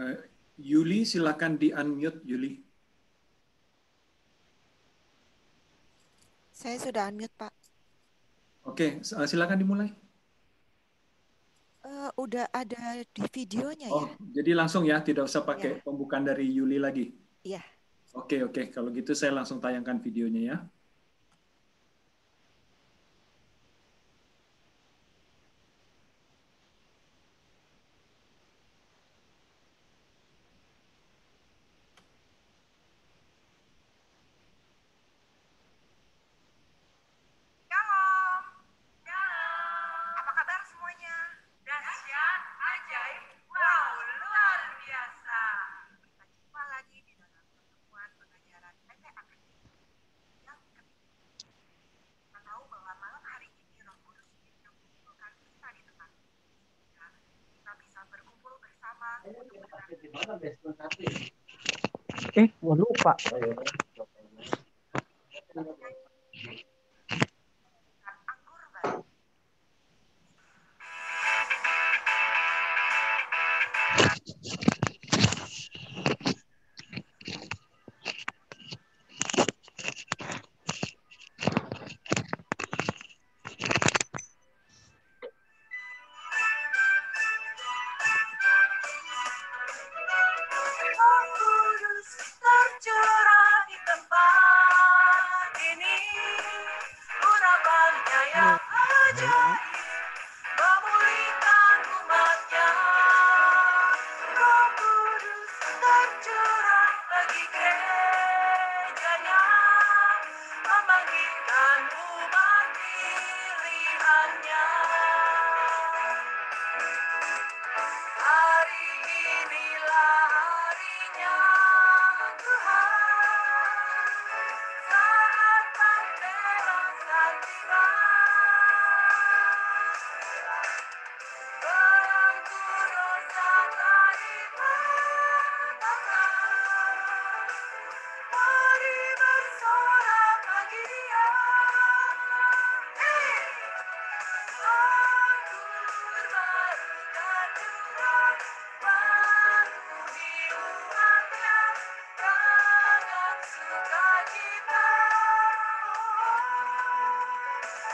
Eh, Yuli, silakan di-unmute, Yuli. Saya sudah unmute, Pak. Oke, silakan dimulai. Udah ada di videonya Oh, ya? jadi langsung ya, tidak usah pakai Ya, pembukaan dari Yuli lagi. iya. Oke, oke. Kalau gitu saya langsung tayangkan videonya ya. Shalom. Shalom. Apa kabar semuanya? Dahsyat, ajaib, wow, luar biasa. Kita jumpa lagi di dalam pertemuan pengajaran PT Akademi yang ketiga. Kita tahu bahwa malam hari ini Roh Kudus ingin mengumpulkan kita di tempat ini. Sehingga kita bisa berkumpul bersama untuk Mau lupa. anggur baru. Roh Kudus tercurah di tempat ini, urapannya yang ajaib, memulihkan umatnya. Roh Kudus tercurah bagi gerejanya, memanggilkan umat pilihannya. Hari inilah harinya Tuhan, saat pembebasan tiba. Belenggu dosa telah dipatahkan. Mari bersorak bagi Dia. Hey! Anggur baru tercurah, penuhi umatnya dengan sukacita.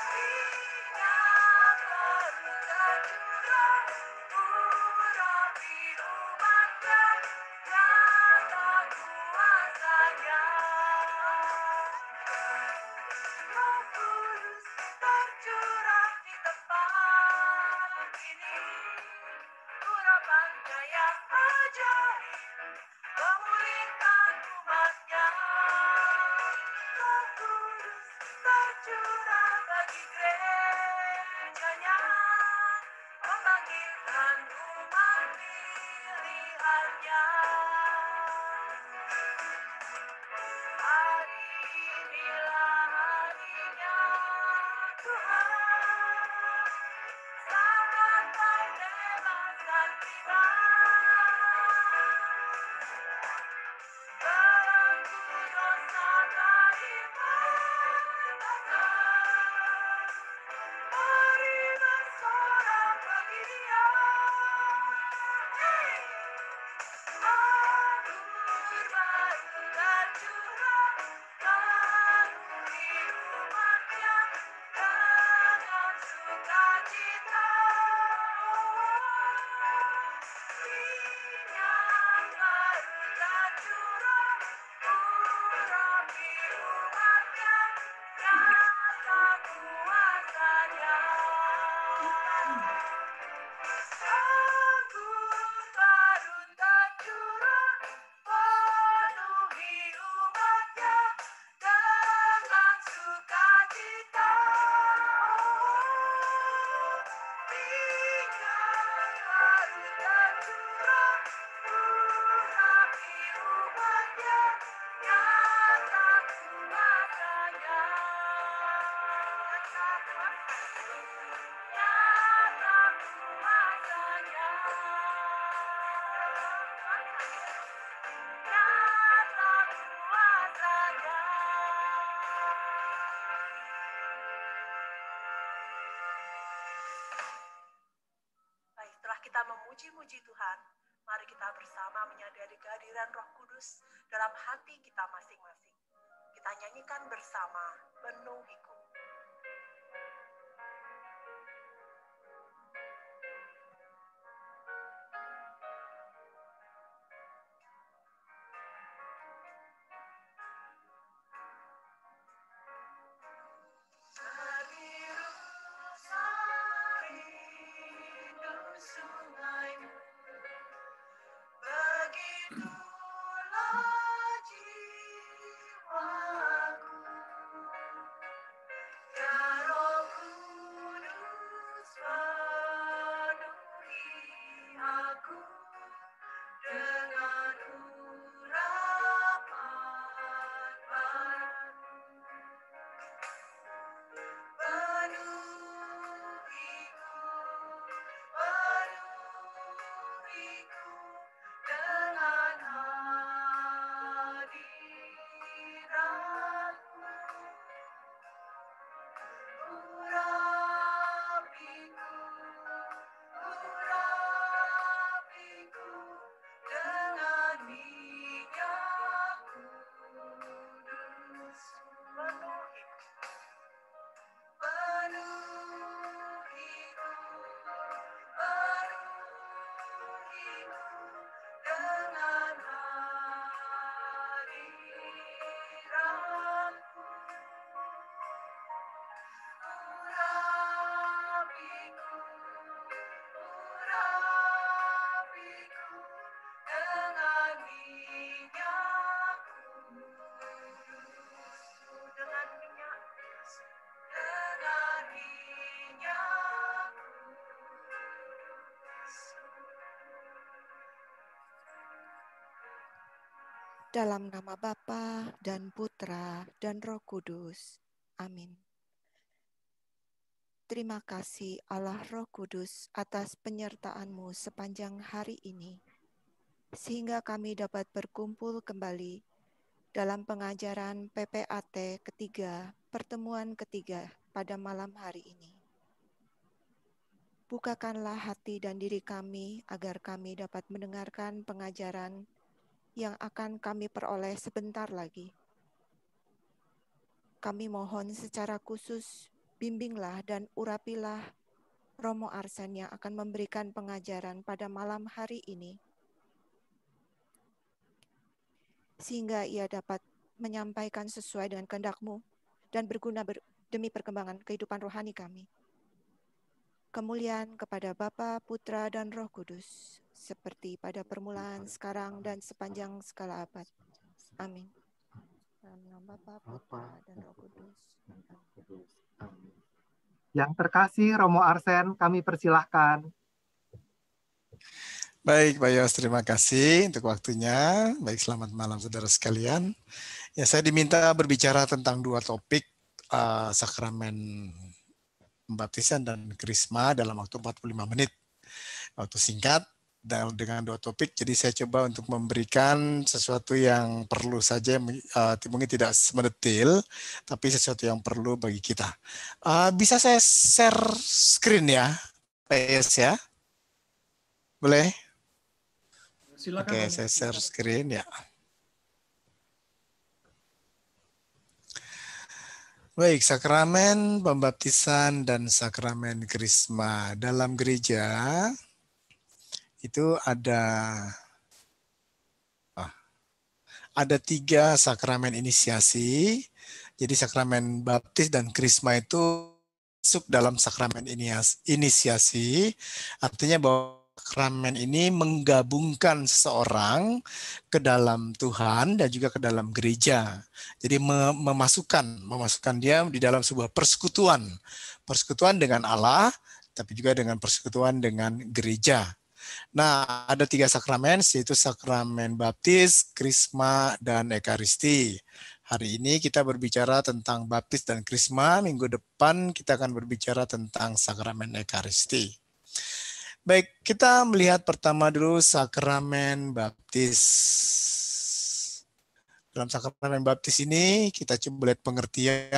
Minyak baru tercurah, urapi umatnya, nyata kuasanya. Roh Kudus tercurah di tempat ini, urapannya yang ajaib, memulihkan umatnya. Roh Kudus tercurah bagi gerejanya, memanggilkan umat pilihannya. Hari inilah harinya Tuhan, saat pembebasan tiba. Belenggu dosa telah dipatahkan. Mari bersorak bagi Dia. Hey! Anggur baru tercurah, penuhi umatnya dengan sukacita. Minyak baru tercurah, urapi umatnya, nyata kuasanya. Anggur baru tercurah, penuhi umatnya dengan sukacita. Minyak baru tercurah, urapi umatnya, nyata kuasanya. Nyata kuasanya. Nyata kuasanya. Baik, setelah kita memuji-muji Tuhan, Mari kita bersama menyadari kehadiran Roh Kudus dalam hati kita masing-masing. Kita nyanyikan bersama, penuhiku. Dalam nama Bapa dan Putra dan Roh Kudus. Amin. Terima kasih Allah Roh Kudus atas penyertaan-Mu sepanjang hari ini, sehingga kami dapat berkumpul kembali dalam pengajaran PPAT ketiga, pertemuan ketiga pada malam hari ini. Bukakanlah hati dan diri kami agar kami dapat mendengarkan pengajaran yang akan kami peroleh sebentar lagi. Kami mohon secara khusus, bimbinglah dan urapilah Romo Arsen yang akan memberikan pengajaran pada malam hari ini, sehingga ia dapat menyampaikan sesuai dengan kehendak-Mu dan berguna demi perkembangan kehidupan rohani kami. Kemuliaan kepada Bapa, Putra, dan Roh Kudus, seperti pada permulaan, sekarang, dan sepanjang segala abad. Amin. Dalam nama Bapa, Putra, dan Roh Kudus. Amin. Yang terkasih Romo Arsen, kami persilahkan. Baik, Pak Yos, terima kasih untuk waktunya. Baik, selamat malam saudara sekalian. Ya, saya diminta berbicara tentang dua topik, sakramen pembaptisan dan krisma dalam waktu 45 menit. Waktu singkat dan dengan dua topik, jadi saya coba untuk memberikan sesuatu yang perlu saja, mungkin tidak mendetil, tapi sesuatu yang perlu bagi kita. Bisa saya share screen ya, Pak Yos ya? Boleh? Silakan. Oke, saya share screen ya. Baik, sakramen pembaptisan dan sakramen krisma dalam gereja itu ada 3 sakramen inisiasi. Jadi sakramen baptis dan krisma itu masuk dalam sakramen inisiasi, artinya bahwa sakramen ini menggabungkan seseorang ke dalam Tuhan dan juga ke dalam gereja. Jadi memasukkan dia di dalam sebuah persekutuan dengan Allah, tapi juga dengan persekutuan dengan gereja. Nah, ada 3 sakramen, yaitu sakramen baptis, krisma, dan ekaristi. Hari ini kita berbicara tentang baptis dan krisma, minggu depan kita akan berbicara tentang sakramen ekaristi. Baik, kita melihat pertama dulu sakramen baptis. Dalam sakramen baptis ini kita coba lihat pengertian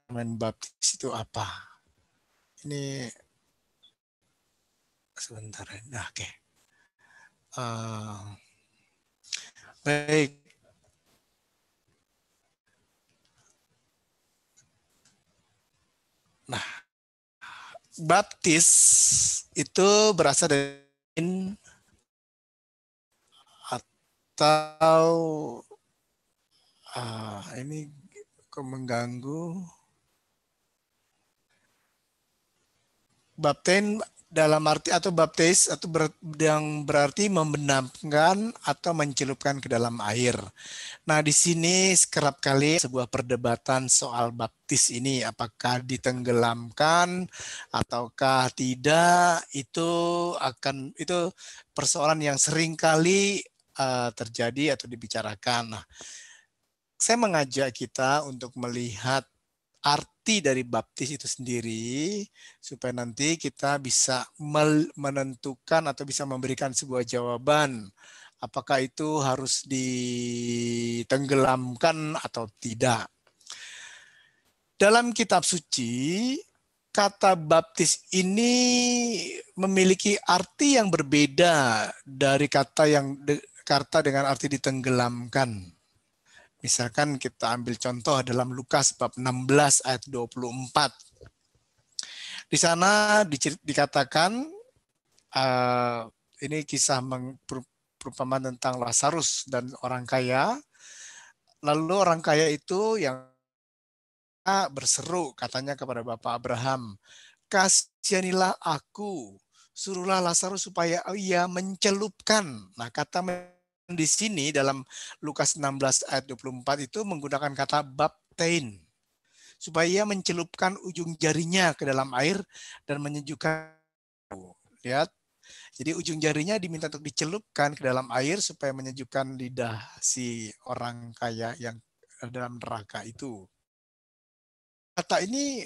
sakramen baptis itu apa. Ini sebentar. Nah, oke. Baik. Nah, baptis itu berasal dari atau ini kok mengganggu. Bapten dalam arti atau baptis atau yang berarti membenamkan atau mencelupkan ke dalam air. Nah, di sini kerap kali sebuah perdebatan soal baptis ini, apakah ditenggelamkan ataukah tidak, itu persoalan yang sering kali terjadi atau dibicarakan. Nah, saya mengajak kita untuk melihat arti dari baptis itu sendiri supaya nanti kita bisa menentukan atau bisa memberikan sebuah jawaban apakah itu harus ditenggelamkan atau tidak. Dalam kitab suci, kata baptis ini memiliki arti yang berbeda dari kata dengan arti ditenggelamkan. Misalkan kita ambil contoh dalam Lukas bab 16 ayat 24. Di sana dikatakan, ini kisah perumpamaan tentang Lazarus dan orang kaya. Lalu orang kaya itu yang berseru katanya kepada Bapak Abraham, kasihanilah aku, suruhlah Lazarus supaya ia mencelupkan. Nah, kata di sini dalam Lukas 16 ayat 24 itu menggunakan kata baptein, supaya ia mencelupkan ujung jarinya ke dalam air dan menyejukkan. Lihat, jadi ujung jarinya diminta untuk dicelupkan ke dalam air supaya menyejukkan lidah si orang kaya yang dalam neraka itu. Kata ini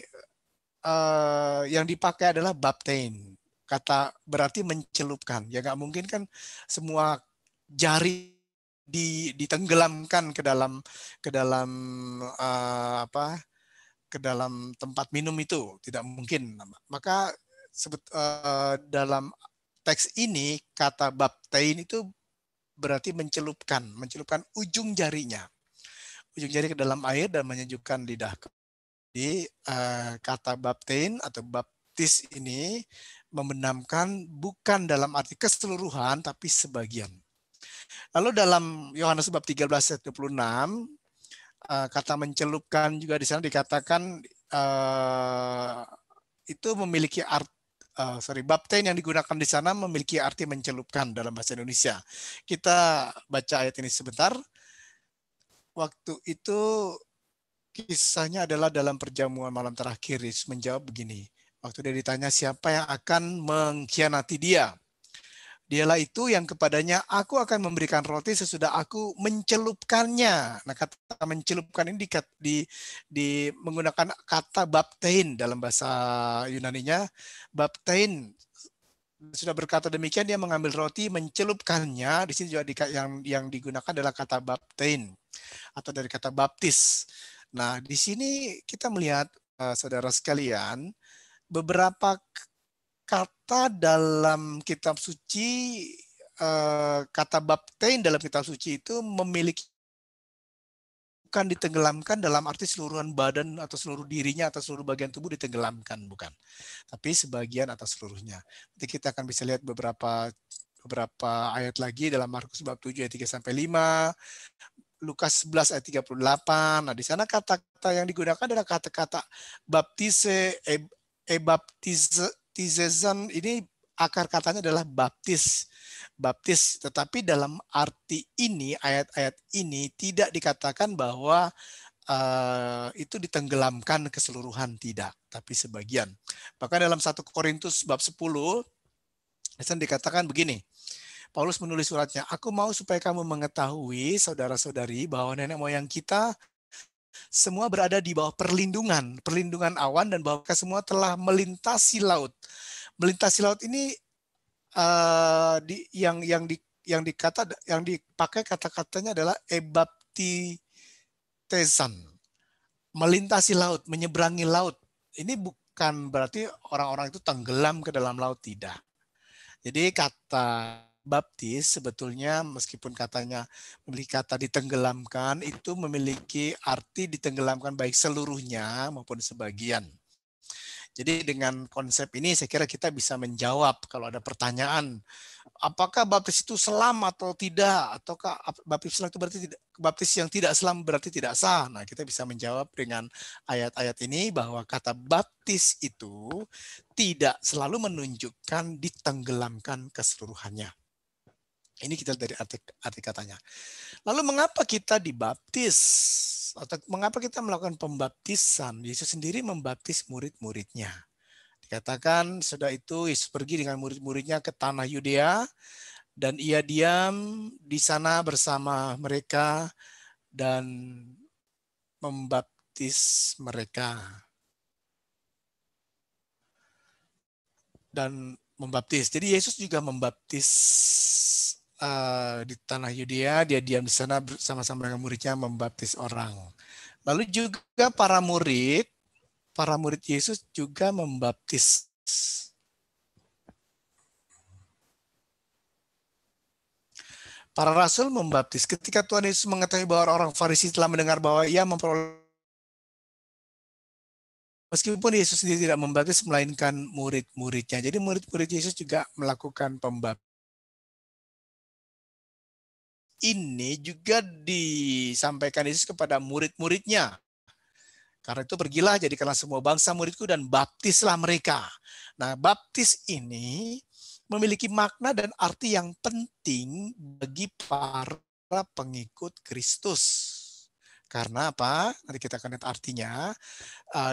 yang dipakai adalah baptein. Kata berarti mencelupkan. Ya nggak mungkin kan semua jari ditenggelamkan ke dalam tempat minum itu, tidak mungkin. Maka dalam teks ini kata baptein itu berarti mencelupkan ujung jarinya, ujung jari ke dalam air dan menyejukkan lidah. Jadi kata baptein atau baptis ini membenamkan bukan dalam arti keseluruhan tapi sebagian. Lalu dalam Yohanes bab 13 ayat 26, kata mencelupkan juga di sana dikatakan itu memiliki arti, baptein yang digunakan di sana memiliki arti mencelupkan dalam bahasa Indonesia. Kita baca ayat ini sebentar. Waktu itu kisahnya adalah dalam perjamuan malam terakhir, Yesus menjawab begini. Waktu dia ditanya siapa yang akan mengkhianati dia. Dialah itu yang kepadanya aku akan memberikan roti sesudah aku mencelupkannya. Nah, kata mencelupkan ini menggunakan kata baptein dalam bahasa Yunaninya. Baptein, sudah berkata demikian dia mengambil roti mencelupkannya. Di sini juga yang digunakan adalah kata baptein atau dari kata baptis. Nah, di sini kita melihat saudara sekalian beberapa kata dalam kitab suci, kata baptein dalam kitab suci itu memiliki bukan ditenggelamkan dalam arti seluruhan badan atau seluruh dirinya atau seluruh bagian tubuh ditenggelamkan, bukan. Tapi sebagian atau seluruhnya. Nanti kita akan bisa lihat beberapa ayat lagi dalam Markus bab 7 ayat 3-5, Lukas 11 ayat 38. Nah, di sana kata-kata yang digunakan adalah kata-kata baptise, baptizan, ini akar katanya adalah baptis, tetapi dalam arti ini, ayat-ayat ini tidak dikatakan bahwa itu ditenggelamkan keseluruhan, tidak, tapi sebagian. Bahkan dalam 1 Korintus bab 10, dikatakan begini, Paulus menulis suratnya, aku mau supaya kamu mengetahui, saudara-saudari, bahwa nenek moyang kita semua berada di bawah perlindungan awan dan bahwa semua telah melintasi laut. Melintasi laut ini yang dipakai kata-katanya adalah ebaptizan. Melintasi laut, menyeberangi laut. Ini bukan berarti orang-orang itu tenggelam ke dalam laut, tidak. Jadi kata baptis sebetulnya meskipun katanya memiliki kata ditenggelamkan, itu memiliki arti ditenggelamkan baik seluruhnya maupun sebagian. Jadi dengan konsep ini saya kira kita bisa menjawab kalau ada pertanyaan, apakah baptis itu selam atau tidak, ataukah baptis selam itu berarti tidak, baptis yang tidak selam berarti tidak sah. Nah, kita bisa menjawab dengan ayat-ayat ini bahwa kata baptis itu tidak selalu menunjukkan ditenggelamkan keseluruhannya. Ini kita dari arti katanya. Lalu mengapa kita dibaptis? Atau mengapa kita melakukan pembaptisan? Yesus sendiri membaptis murid-muridnya. Dikatakan sudah itu Yesus pergi dengan murid-muridnya ke tanah Yudea dan ia diam di sana bersama mereka dan membaptis mereka. Dan membaptis. Jadi Yesus juga membaptis di tanah Yudea, dia diam di sana bersama-sama dengan muridnya membaptis orang. Lalu juga para murid Yesus juga membaptis. Para rasul membaptis. Ketika Tuhan Yesus mengetahui bahwa orang Farisi telah mendengar bahwa ia memperoleh, meskipun Yesus sendiri tidak membaptis melainkan murid-muridnya. Jadi murid-murid Yesus juga melakukan pembaptisan. Ini juga disampaikan Yesus kepada murid-muridnya. Karena itu pergilah jadikanlah semua bangsa muridku dan baptislah mereka. Nah, baptis ini memiliki makna dan arti yang penting bagi para pengikut Kristus. Karena apa? Nanti kita akan lihat artinya.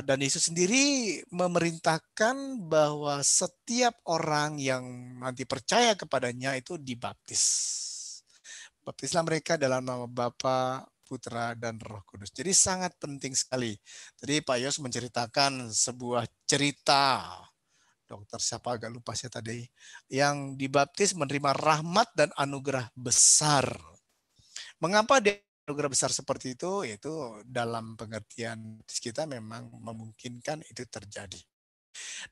Dan Yesus sendiri memerintahkan bahwa setiap orang yang nanti percaya kepadanya itu dibaptis. Baptislah mereka dalam nama Bapa, Putra, dan Roh Kudus. Jadi sangat penting sekali. Tadi Pak Yos menceritakan sebuah cerita. Dokter siapa agak lupa saya tadi. Yang dibaptis menerima rahmat dan anugerah besar. Mengapa dia anugerah besar seperti itu? Yaitu dalam pengertian kita memang memungkinkan itu terjadi.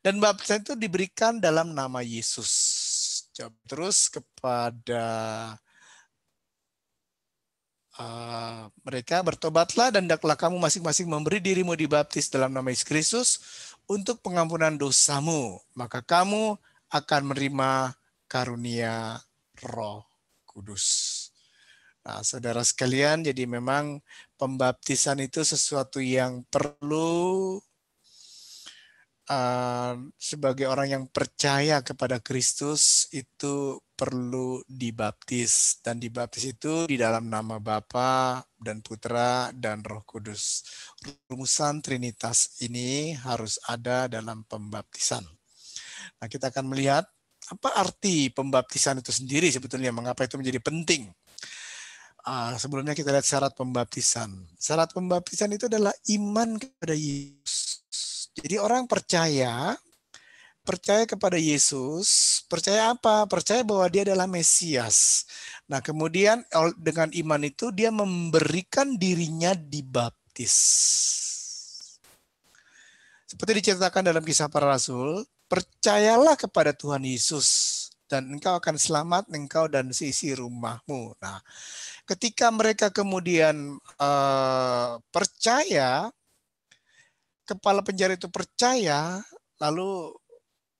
Dan baptisan itu diberikan dalam nama Yesus. Terus kepada mereka, bertobatlah dan hendaklah kamu masing-masing memberi dirimu dibaptis dalam nama Yesus Kristus untuk pengampunan dosamu, maka kamu akan menerima karunia Roh Kudus. Nah, saudara sekalian, jadi memang pembaptisan itu sesuatu yang perlu sebagai orang yang percaya kepada Kristus itu perlu dibaptis, dan dibaptis itu di dalam nama Bapa dan Putra dan Roh Kudus. Rumusan Trinitas ini harus ada dalam pembaptisan. Nah, kita akan melihat apa arti pembaptisan itu sendiri sebetulnya, mengapa itu menjadi penting. Sebelumnya kita lihat syarat pembaptisan. Syarat pembaptisan itu adalah iman kepada Yesus. Jadi orang percaya kepada Yesus, percaya apa? Percaya bahwa dia adalah Mesias. Nah, kemudian dengan iman itu dia memberikan dirinya dibaptis. Seperti diceritakan dalam Kisah Para Rasul, percayalah kepada Tuhan Yesus dan engkau akan selamat, engkau dan seisi rumahmu. Nah, ketika mereka kemudian percaya, kepala penjara itu percaya, lalu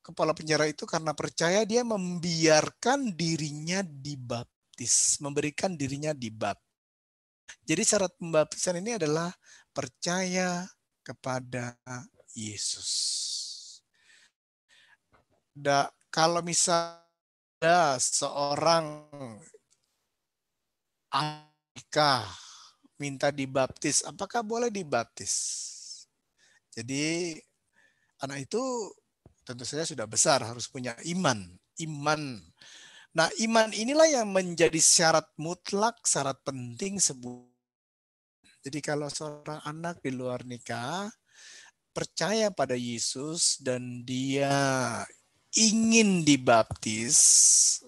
kepala penjara itu karena percaya dia membiarkan dirinya dibaptis, memberikan dirinya dibaptis. Jadi syarat pembaptisan ini adalah percaya kepada Yesus. Kalau misalnya seorang anak minta dibaptis, apakah boleh dibaptis? Jadi anak itu tentu saja sudah besar, harus punya iman. Nah, iman inilah yang menjadi syarat mutlak, syarat penting sebuah. Jadi kalau seorang anak di luar nikah percaya pada Yesus dan dia ingin dibaptis,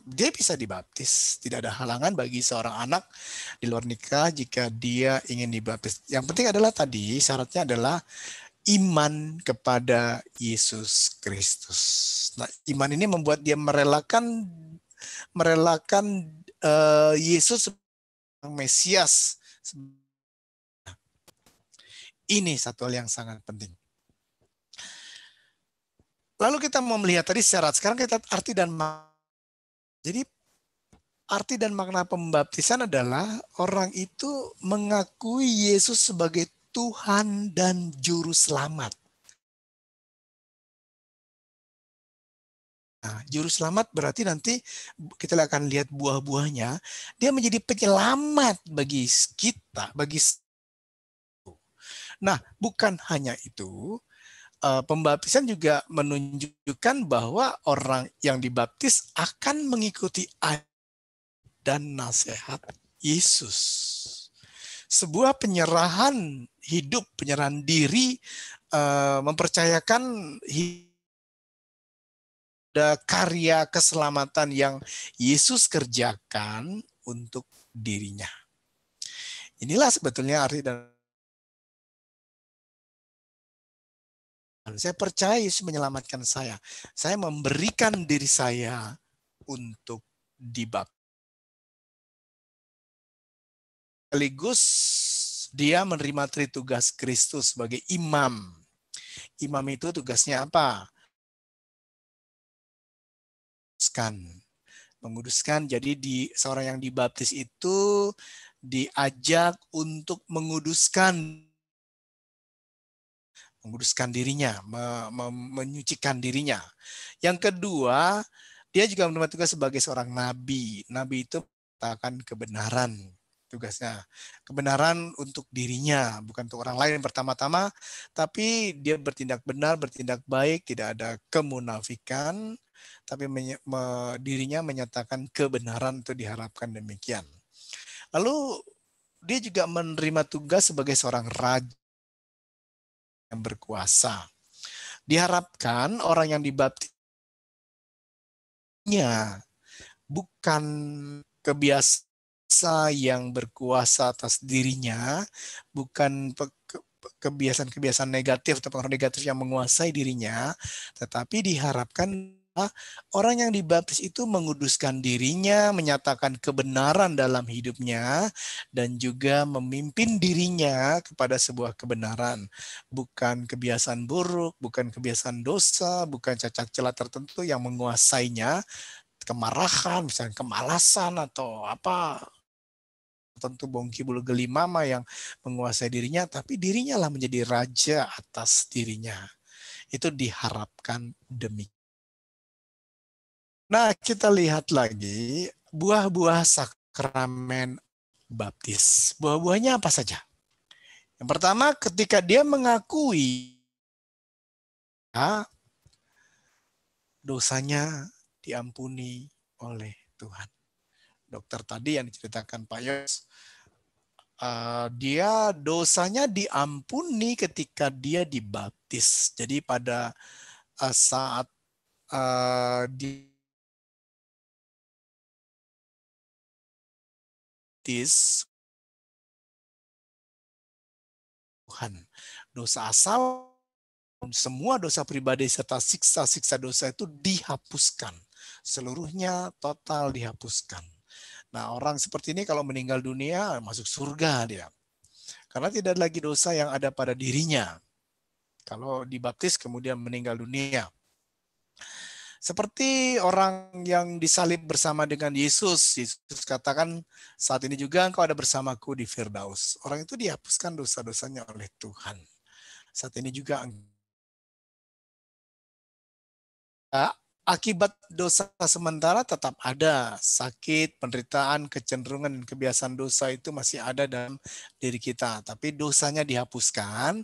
dia bisa dibaptis. Tidak ada halangan bagi seorang anak di luar nikah jika dia ingin dibaptis. Yang penting adalah tadi syaratnya adalah iman kepada Yesus Kristus. Nah, iman ini membuat dia merelakan merelakan Yesus sebagai Mesias. Ini satu hal yang sangat penting. Lalu kita mau melihat tadi syarat. Sekarang kita arti dan makna. Jadi arti dan makna pembaptisan adalah orang itu mengakui Yesus sebagai Tuhan dan Juru Selamat. Nah, Juru Selamat berarti nanti kita akan lihat buah-buahnya. Dia menjadi penyelamat bagi kita, bagi. Nah, bukan hanya itu. Pembaptisan juga menunjukkan bahwa orang yang dibaptis akan mengikuti ajaran dan nasihat Yesus. Sebuah penyerahan hidup, penyerahan diri, mempercayakan karya keselamatan yang Yesus kerjakan untuk dirinya. Inilah sebetulnya arti dan saya percaya Yesus menyelamatkan saya. Saya memberikan diri saya untuk dibaptis. Sekaligus dia menerima tritugas Kristus sebagai imam. Imam itu tugasnya apa? Menguduskan. Jadi seorang yang dibaptis itu diajak untuk menguduskan dirinya, menyucikan dirinya. Yang kedua, dia juga menerima tugas sebagai seorang nabi. Nabi itu mengatakan kebenaran. Tugasnya kebenaran untuk dirinya, bukan untuk orang lain pertama-tama, tapi dia bertindak benar, bertindak baik, tidak ada kemunafikan, tapi dirinya menyatakan kebenaran, itu diharapkan demikian. Lalu dia juga menerima tugas sebagai seorang raja yang berkuasa. Diharapkan orang yang dibaptisnya bukan kebiasa yang berkuasa atas dirinya, bukan kebiasaan-kebiasaan negatif atau pengaruh negatif yang menguasai dirinya, tetapi diharapkan orang yang dibaptis itu menguduskan dirinya, menyatakan kebenaran dalam hidupnya, dan juga memimpin dirinya kepada sebuah kebenaran. Bukan kebiasaan buruk, bukan kebiasaan dosa, bukan cacat celah tertentu yang menguasainya, kemarahan, misalnya kemalasan atau apa, tentu bongki bulu gelimama yang menguasai dirinya, tapi dirinya lah menjadi raja atas dirinya. Itu diharapkan demikian. Nah, kita lihat lagi buah-buah sakramen baptis. Buah-buahnya apa saja? Yang pertama, ketika dia mengakui dosanya diampuni oleh Tuhan. Dokter tadi yang diceritakan Pak Yos, dia dosanya diampuni ketika dia dibaptis. Jadi pada saat Tuhan, dosa asal, semua dosa pribadi serta siksa-siksa dosa itu dihapuskan. Seluruhnya total dihapuskan. Nah, orang seperti ini kalau meninggal dunia masuk surga dia. Karena tidak ada lagi dosa yang ada pada dirinya. Kalau dibaptis kemudian meninggal dunia. Seperti orang yang disalib bersama dengan Yesus. Yesus katakan, saat ini juga engkau ada bersamaku di Firdaus. Orang itu dihapuskan dosa-dosanya oleh Tuhan. Saat ini juga akibat dosa sementara tetap ada. Sakit, penderitaan, kecenderungan, dan kebiasaan dosa itu masih ada dalam diri kita. Tapi dosanya dihapuskan,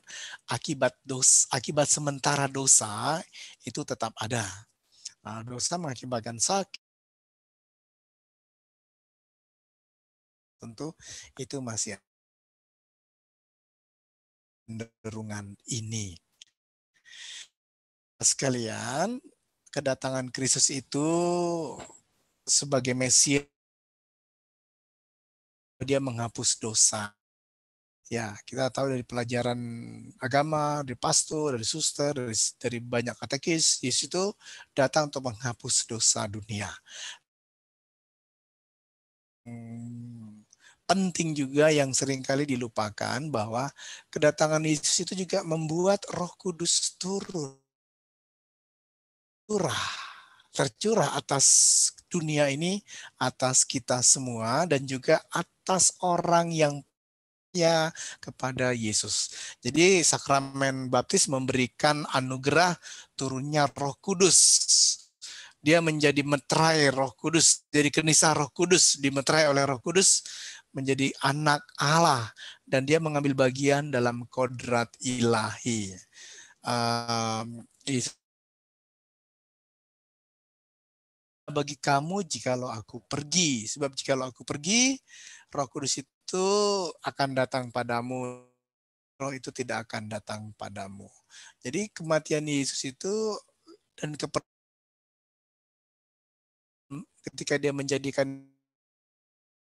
akibat sementara dosa itu tetap ada. Nah, dosa mengakibatkan sakit. Tentu itu masih ada cenderungan ini. Sekalian, kedatangan Kristus itu sebagai Mesias, dia menghapus dosa. Ya, kita tahu dari pelajaran agama, dari pastor, dari suster, dari banyak katekis, Yesus itu datang untuk menghapus dosa dunia. penting juga yang seringkali dilupakan bahwa kedatangan Yesus itu juga membuat Roh Kudus tercurah atas dunia ini, atas kita semua, dan juga atas orang yang percaya kepada Yesus. Jadi sakramen baptis memberikan anugerah turunnya Roh Kudus. Dia menjadi meterai Roh Kudus, jadi kenisah Roh Kudus, dimeterai oleh Roh Kudus, menjadi anak Allah, dan dia mengambil bagian dalam kodrat ilahi. Bagi kamu jikalau aku pergi, sebab jikalau aku pergi, Roh Kudus itu akan datang padamu, Roh itu tidak akan datang padamu. Jadi kematian Yesus itu dan ketika dia menjadikan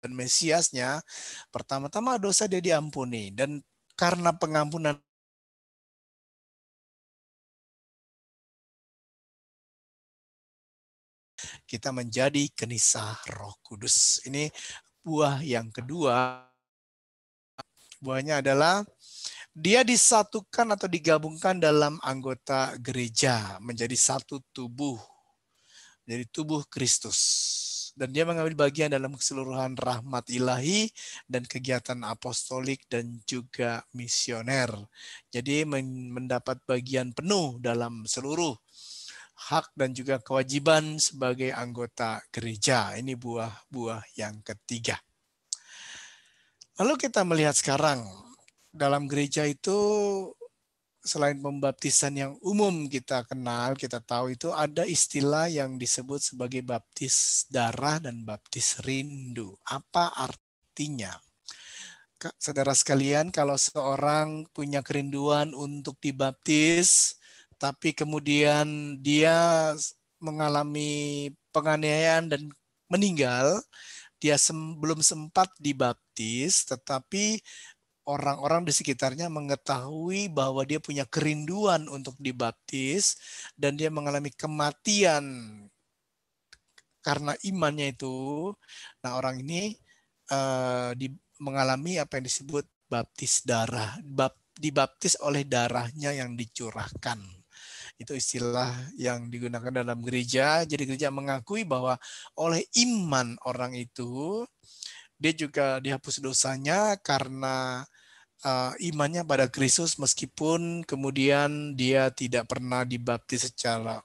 Mesiasnya, pertama-tama dosa dia diampuni, dan karena pengampunan kita menjadi kenisah Roh Kudus. Ini buah yang kedua. Buahnya adalah dia disatukan atau digabungkan dalam anggota gereja menjadi satu tubuh, jadi tubuh Kristus. Dan dia mengambil bagian dalam keseluruhan rahmat ilahi dan kegiatan apostolik dan juga misioner. Jadi mendapat bagian penuh dalam seluruh hak dan juga kewajiban sebagai anggota gereja. Ini buah-buah yang ketiga. Lalu kita melihat sekarang dalam gereja itu, selain pembaptisan yang umum kita kenal, kita tahu itu ada istilah yang disebut sebagai baptis darah dan baptis rindu. Apa artinya? Saudara sekalian, kalau seorang punya kerinduan untuk dibaptis, tapi kemudian dia mengalami penganiayaan dan meninggal, dia belum sempat dibaptis, tetapi orang-orang di sekitarnya mengetahui bahwa dia punya kerinduan untuk dibaptis dan dia mengalami kematian karena imannya itu. Nah, orang ini mengalami apa yang disebut baptis darah, dibaptis oleh darahnya yang dicurahkan. Itu istilah yang digunakan dalam gereja. Jadi gereja mengakui bahwa oleh iman orang itu, dia juga dihapus dosanya karena imannya pada Kristus, meskipun kemudian dia tidak pernah dibaptis secara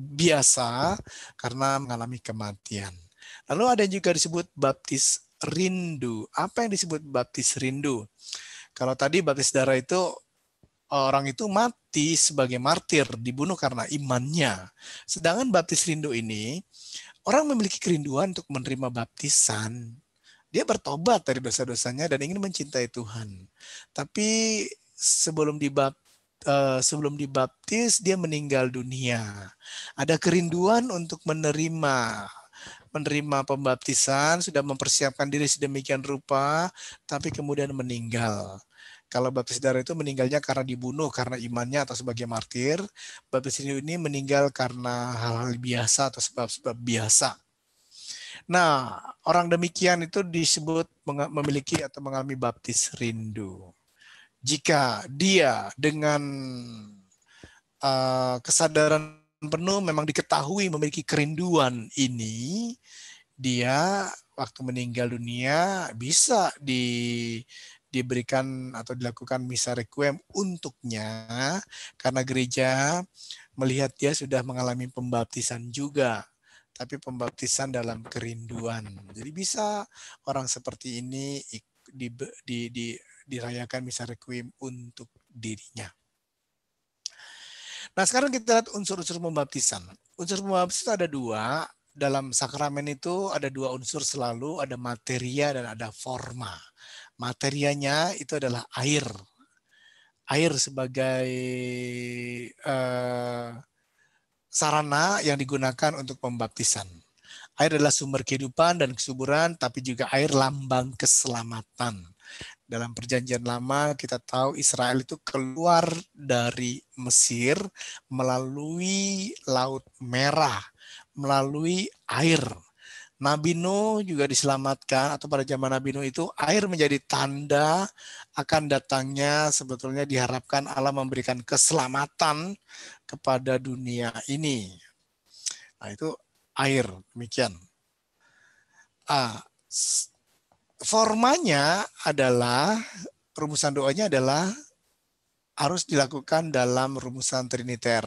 biasa karena mengalami kematian. Lalu ada juga disebut baptis rindu. Apa yang disebut baptis rindu? Kalau tadi baptis darah itu orang itu mati sebagai martir, dibunuh karena imannya. Sedangkan baptis rindu ini, orang memiliki kerinduan untuk menerima baptisan. Dia bertobat dari dosa-dosanya dan ingin mencintai Tuhan. Tapi sebelum dibaptis, dia meninggal dunia. Ada kerinduan untuk menerima pembaptisan, sudah mempersiapkan diri sedemikian rupa, tapi kemudian meninggal. Kalau baptis darah itu meninggalnya karena dibunuh karena imannya atau sebagai martir. Baptis ini meninggal karena hal-hal biasa atau sebab-sebab biasa. Nah, orang demikian itu disebut memiliki atau mengalami baptis rindu. Jika dia dengan kesadaran penuh memang diketahui memiliki kerinduan ini, dia waktu meninggal dunia bisa diberikan atau dilakukan misa requiem untuknya, karena gereja melihat dia sudah mengalami pembaptisan juga, tapi pembaptisan dalam kerinduan. Jadi bisa orang seperti ini dirayakan misa requiem untuk dirinya. Nah, sekarang kita lihat unsur-unsur pembaptisan. Unsur pembaptisan ada dua. Dalam sakramen itu ada dua unsur selalu, ada materia dan ada forma. Materianya itu adalah air. Air sebagai sarana yang digunakan untuk pembaptisan. Air adalah sumber kehidupan dan kesuburan, tapi juga air lambang keselamatan. Dalam perjanjian lama kita tahu Israel itu keluar dari Mesir melalui Laut Merah, melalui air. Nabi Nuh juga diselamatkan, atau pada zaman Nabi Nuh itu air menjadi tanda akan datangnya, sebetulnya diharapkan Allah memberikan keselamatan kepada dunia ini. Nah, itu air, demikian. Formanya adalah, rumusan doanya adalah harus dilakukan dalam rumusan triniter.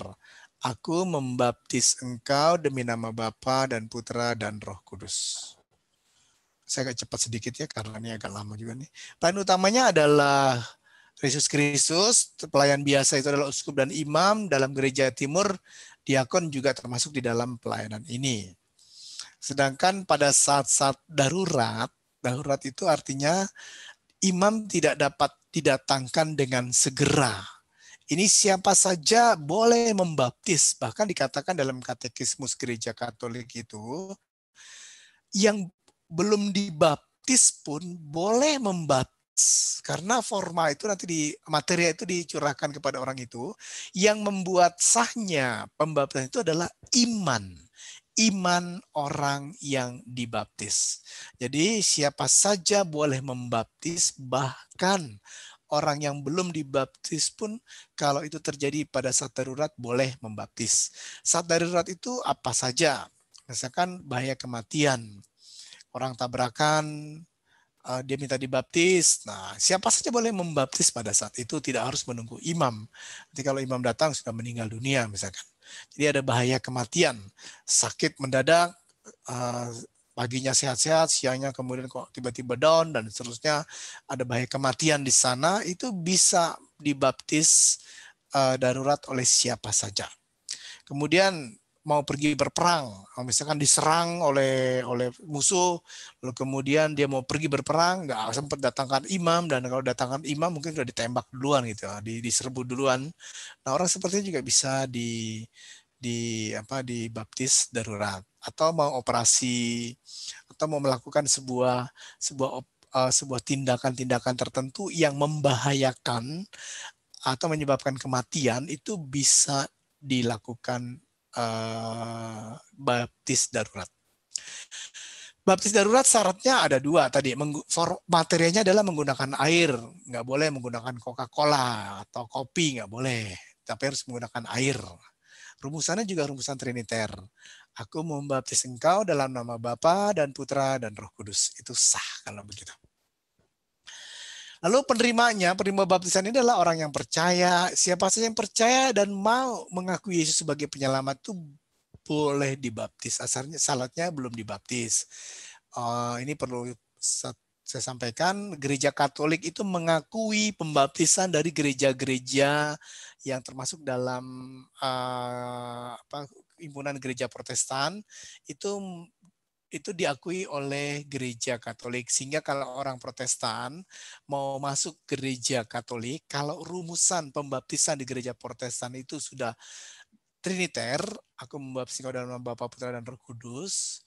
Aku membaptis engkau demi nama Bapa dan Putra dan Roh Kudus. Saya agak cepat sedikit ya, karena ini agak lama juga nih. Pelayan utamanya adalah Yesus Kristus. Pelayan biasa itu adalah uskup dan imam. Dalam gereja timur, diakon juga termasuk di dalam pelayanan ini. Sedangkan pada saat-saat darurat itu artinya imam tidak dapat didatangkan dengan segera. Ini siapa saja boleh membaptis. Bahkan dikatakan dalam katekismus gereja Katolik itu, yang belum dibaptis pun boleh membaptis. Karena forma itu nanti materi itu dicurahkan kepada orang itu. Yang membuat sahnya pembaptisan itu adalah iman. Iman orang yang dibaptis. Jadi siapa saja boleh membaptis, bahkan orang yang belum dibaptis pun kalau itu terjadi pada saat darurat boleh membaptis. Saat darurat itu apa saja? Misalkan bahaya kematian, orang tabrakan, dia minta dibaptis. Nah, siapa saja boleh membaptis pada saat itu, tidak harus menunggu imam. Nanti kalau imam datang sudah meninggal dunia misalkan. Jadi ada bahaya kematian, sakit mendadak, paginya sehat-sehat, siangnya kemudian kok tiba-tiba down dan seterusnya, ada bahaya kematian di sana, itu bisa dibaptis darurat oleh siapa saja. Kemudian mau pergi berperang, misalkan diserang oleh musuh, lalu kemudian dia mau pergi berperang, nggak sempat datangkan imam, dan kalau datangkan imam mungkin sudah ditembak duluan gitu, diserbu duluan. Nah, orang seperti itu juga bisa dibaptis darurat, atau mau operasi atau mau melakukan sebuah tindakan-tindakan tertentu yang membahayakan atau menyebabkan kematian, itu bisa dilakukan baptis darurat. Baptis darurat syaratnya ada dua tadi. Materinya adalah menggunakan air, nggak boleh menggunakan Coca-Cola atau kopi, nggak boleh, tapi harus menggunakan air. Rumusannya juga rumusan triniter. Aku membaptis engkau dalam nama Bapa dan Putra dan Roh Kudus. Itu sah kalau begitu. Lalu penerima baptisan ini adalah orang yang percaya. Siapa saja yang percaya dan mau mengakui Yesus sebagai penyelamat itu boleh dibaptis. Asalnya syaratnya belum dibaptis. Ini perlu saya sampaikan, gereja Katolik itu mengakui pembaptisan dari gereja-gereja yang termasuk dalam himpunan gereja Protestan, itu diakui oleh gereja Katolik. Sehingga kalau orang Protestan mau masuk gereja Katolik, kalau rumusan pembaptisan di gereja Protestan itu sudah triniter, aku membaptis engkau dalam nama Bapa, Putra, dan Roh Kudus,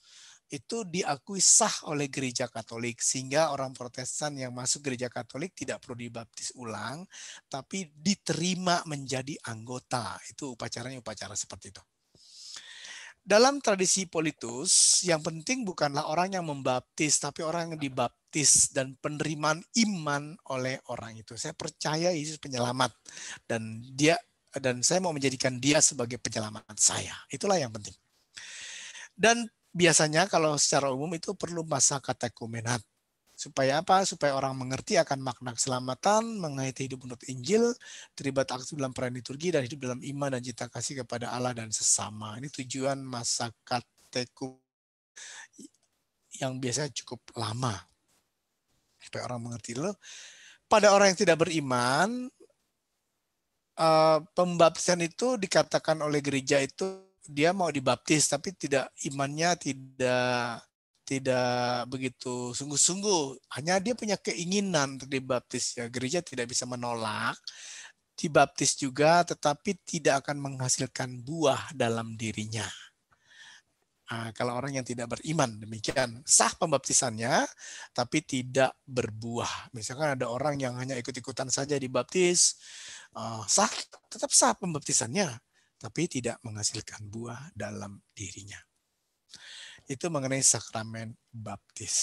itu diakui sah oleh gereja Katolik, sehingga orang Protestan yang masuk gereja Katolik tidak perlu dibaptis ulang, tapi diterima menjadi anggota. Itu upacaranya upacara seperti itu. Dalam tradisi Politus, yang penting bukanlah orang yang membaptis, tapi orang yang dibaptis dan penerimaan iman oleh orang itu. Saya percaya Yesus penyelamat, dan saya mau menjadikan dia sebagai penyelamat saya. Itulah yang penting. Dan biasanya kalau secara umum itu perlu masa katekumenat. Supaya apa? Supaya orang mengerti akan makna keselamatan, menghayati hidup menurut Injil, terlibat aktif dalam peran liturgi, dan hidup dalam iman dan cinta kasih kepada Allah dan sesama. Ini tujuan masa katekumen yang biasanya cukup lama. Supaya orang mengerti dulu. Pada orang yang tidak beriman, pembaptisan itu dikatakan oleh gereja itu dia mau dibaptis, tapi imannya tidak begitu sungguh-sungguh. Hanya dia punya keinginan untuk dibaptis. Ya, gereja tidak bisa menolak dibaptis juga, tetapi tidak akan menghasilkan buah dalam dirinya. Nah, kalau orang yang tidak beriman, demikian sah pembaptisannya, tapi tidak berbuah. Misalkan ada orang yang hanya ikut-ikutan saja dibaptis, tetap sah pembaptisannya, tapi tidak menghasilkan buah dalam dirinya. Itu mengenai sakramen baptis.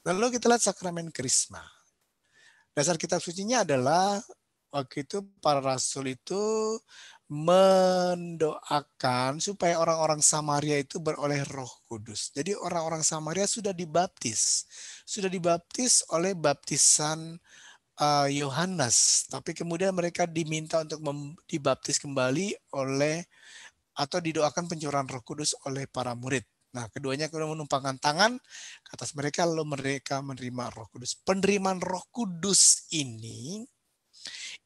Lalu kita lihat sakramen krisma. Dasar kitab sucinya adalah waktu itu para rasul itu mendoakan supaya orang-orang Samaria itu beroleh Roh Kudus. Jadi orang-orang Samaria sudah dibaptis oleh baptisan Yohanes, tapi kemudian mereka diminta untuk dibaptis kembali oleh atau didoakan pencurahan Roh Kudus oleh para murid. Nah, keduanya kemudian menumpangkan tangan ke atas mereka, lalu mereka menerima Roh Kudus. Penerimaan Roh Kudus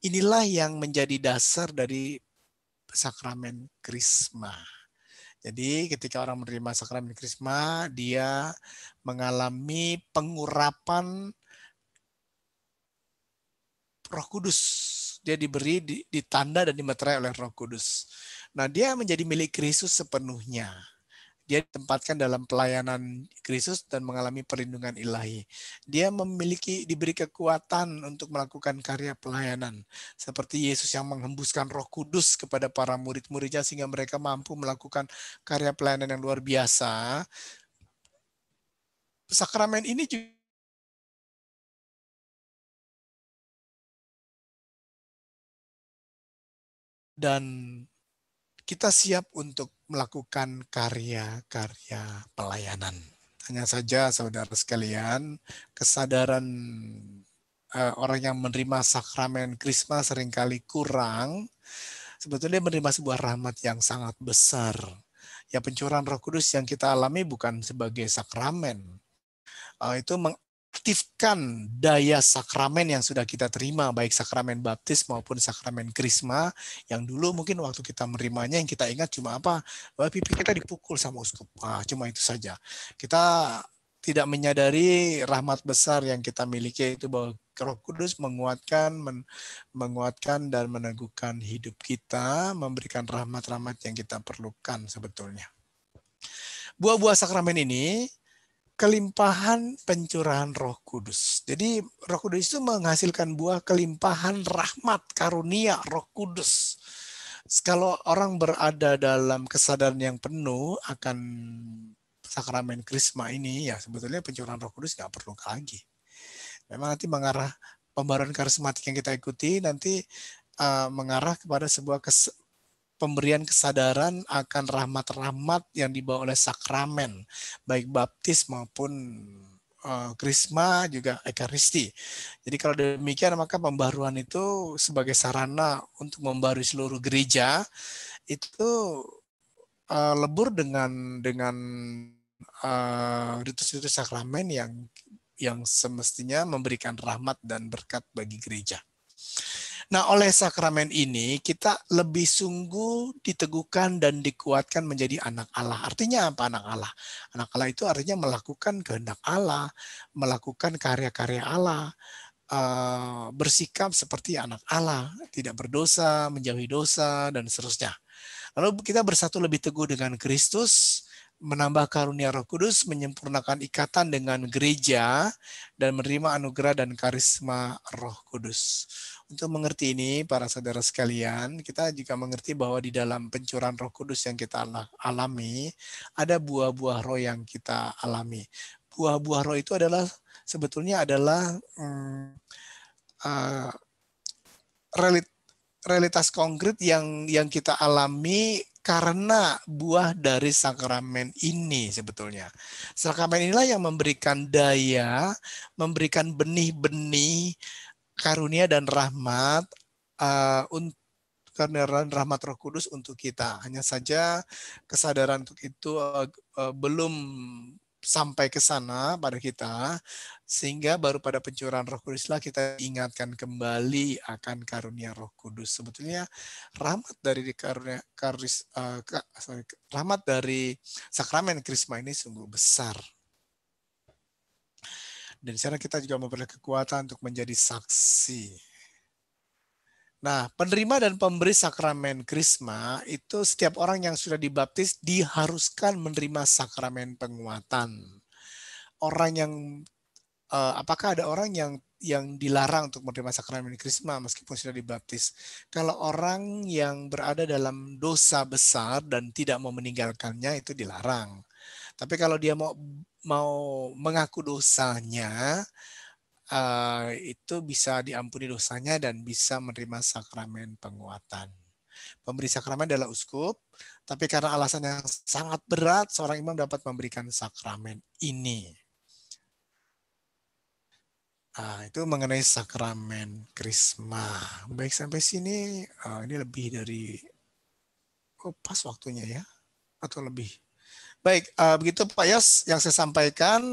inilah yang menjadi dasar dari sakramen krisma. Jadi ketika orang menerima sakramen krisma, dia mengalami pengurapan Roh Kudus. Dia diberi ditanda dan dimeterai oleh Roh Kudus. Nah, dia menjadi milik Kristus sepenuhnya. Dia ditempatkan dalam pelayanan Kristus dan mengalami perlindungan ilahi. Dia diberi kekuatan untuk melakukan karya pelayanan. Seperti Yesus yang menghembuskan Roh Kudus kepada para murid-muridnya sehingga mereka mampu melakukan karya pelayanan yang luar biasa. Sakramen ini juga dan kita siap untuk melakukan karya-karya pelayanan. Hanya saja saudara sekalian, kesadaran orang yang menerima sakramen krisma seringkali kurang. Sebetulnya menerima sebuah rahmat yang sangat besar. Ya, pencurahan Roh Kudus yang kita alami bukan sebagai sakramen. Itu mengaktifkan daya sakramen yang sudah kita terima, baik sakramen baptis maupun sakramen krisma, yang dulu mungkin waktu kita menerimanya yang kita ingat cuma apa? Bahwa pipi kita dipukul sama uskup. Cuma itu saja. Kita tidak menyadari rahmat besar yang kita miliki, itu bahwa Roh Kudus menguatkan dan meneguhkan hidup kita, memberikan rahmat-rahmat yang kita perlukan sebetulnya. Buah-buah sakramen ini kelimpahan pencurahan Roh Kudus. Jadi Roh Kudus itu menghasilkan buah kelimpahan rahmat, karunia Roh Kudus. Kalau orang berada dalam kesadaran yang penuh akan sakramen krisma ini, ya sebetulnya pencurahan Roh Kudus nggak perlu lagi. Memang nanti mengarah pembaruan karismatik yang kita ikuti nanti mengarah kepada sebuah pemberian kesadaran akan rahmat-rahmat yang dibawa oleh sakramen, baik baptis maupun krisma juga ekaristi. Jadi kalau demikian maka pembaruan itu sebagai sarana untuk membarui seluruh gereja itu lebur dengan ritus-ritus sakramen yang semestinya memberikan rahmat dan berkat bagi gereja. Nah, oleh sakramen ini kita lebih sungguh diteguhkan dan dikuatkan menjadi anak Allah. Artinya apa anak Allah? Anak Allah itu artinya melakukan kehendak Allah, melakukan karya-karya Allah, bersikap seperti anak Allah, tidak berdosa, menjauhi dosa, dan seterusnya. Lalu kita bersatu lebih teguh dengan Kristus, menambah karunia Roh Kudus, menyempurnakan ikatan dengan gereja, dan menerima anugerah dan karisma Roh Kudus. Untuk mengerti ini, para saudara sekalian, kita juga mengerti bahwa di dalam pencurahan Roh Kudus yang kita alami, ada buah-buah roh yang kita alami. Buah-buah roh itu sebetulnya adalah realitas konkret yang kita alami karena buah dari sakramen ini sebetulnya. Sakramen inilah yang memberikan daya, memberikan benih-benih karunia dan rahmat rahmat Roh Kudus untuk kita. Hanya saja kesadaran untuk itu belum sampai ke sana pada kita, sehingga baru pada pencurahan Roh Kuduslah kita ingatkan kembali akan karunia Roh Kudus. Sebetulnya rahmat dari sakramen krisma ini sungguh besar. Dan sekarang kita juga memperoleh kekuatan untuk menjadi saksi. Nah, penerima dan pemberi sakramen krisma itu setiap orang yang sudah dibaptis diharuskan menerima sakramen penguatan. Orang yang apakah ada orang yang dilarang untuk menerima sakramen krisma meskipun sudah dibaptis? Kalau orang yang berada dalam dosa besar dan tidak mau meninggalkannya itu dilarang. Tapi kalau dia mau mengaku dosanya, itu bisa diampuni dosanya dan bisa menerima sakramen penguatan. Pemberi sakramen adalah uskup, tapi karena alasan yang sangat berat, seorang imam dapat memberikan sakramen ini. Itu mengenai sakramen krisma. Baik, sampai sini ini lebih dari pas waktunya ya, atau lebih. Baik, begitu Pak Yos yang saya sampaikan.